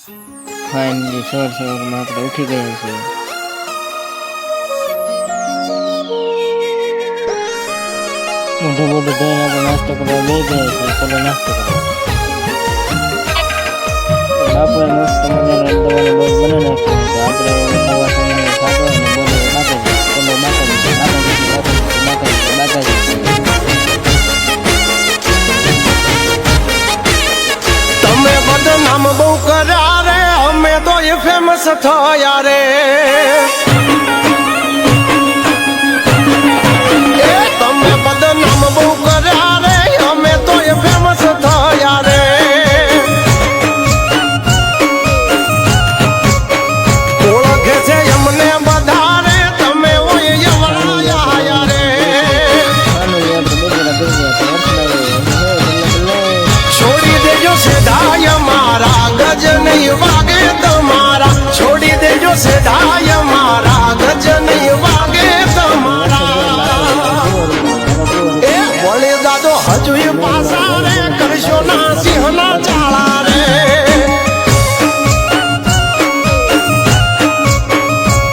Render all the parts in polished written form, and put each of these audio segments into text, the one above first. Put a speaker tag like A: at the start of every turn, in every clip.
A: Finally સવારમાં આપણે ઉઠી ગયા છીએ. મોઢું મોઢું ધોઈને આપણે નાસ્તો કરવા બે ગયા છીએ. ચલો નાસ્તો કરવા. બાપુએ મસ્ત મજાનો દવાનો લોટ બનાવી નાખ્યો તો આપણે નવા સમયને ખાધો અને બોલો માતાજી. ચલો માતાજી માતાજી.
B: તમે બદનામ બહુ કર્યા રે, અમે તો એ ફેમસ થયા રે. તમે બદનામ બહુ કર્યા રે, અમે તો એ ફેમસ થયા રે. ઓળખે છે એમને બધા રે, તમે ઓય એવડાયા રે. છોડી દેજો સેધાય મારા, ગજ નહીં વાગે તમારા. છોડી દેજો સેધાય મારા, ગજ નહીં વાગે તમારા. એ વળી દાદો હજુ પાસા રે, કરશો ના સિંહના ચાળા રે.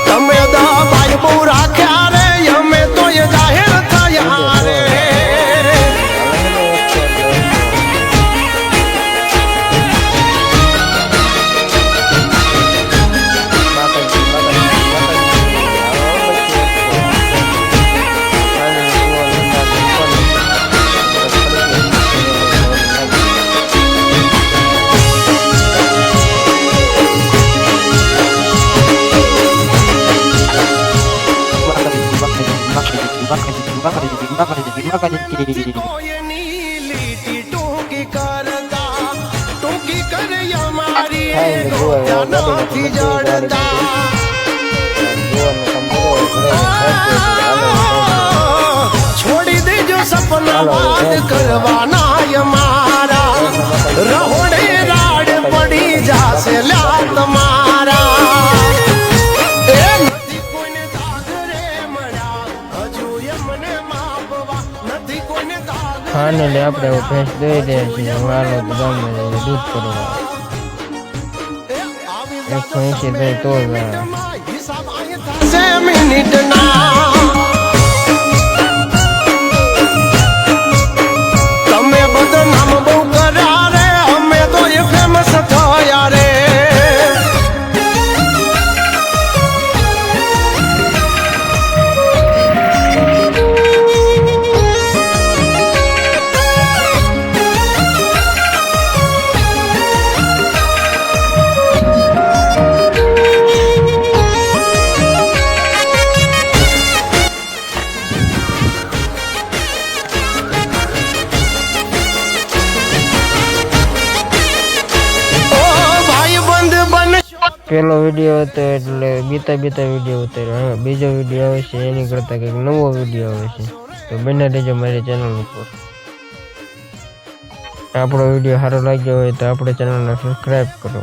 B: તમે દાબાઈ બહુ રાખ્યા રે, અમે તો એ જાહેર થયા રે. ટૂંકી કરતા ટૂંકી કરી અમારી નથી જડતા. છોડી દેજો સપના વાત કરવાના અમારા. રહોડે રાડ પડી જાશે લ્યા તમારા.
A: ફાઇનલી આપણે ભેંસ દોઈ દે છીએ. વાલો તો ગામમાં જઈને દૂધ કરવા 180 દઈ તો
B: તમે બદનામ બહુ કર્યા રે, અમે તો એ ફેમસ થયા રે.
A: પેલો વિડીયો હતો એટલે બીતા વિડીયો ઉતાર્યો. હવે બીજો વિડીયો આવે છે, એની કરતાં કંઈક નવો વિડીયો આવે છે, તો બને રહેજો મારી ચેનલ ઉપર. આપણો વિડીયો સારો લાગ્યો હોય તો આપણે ચેનલને સબસ્ક્રાઈબ કરો.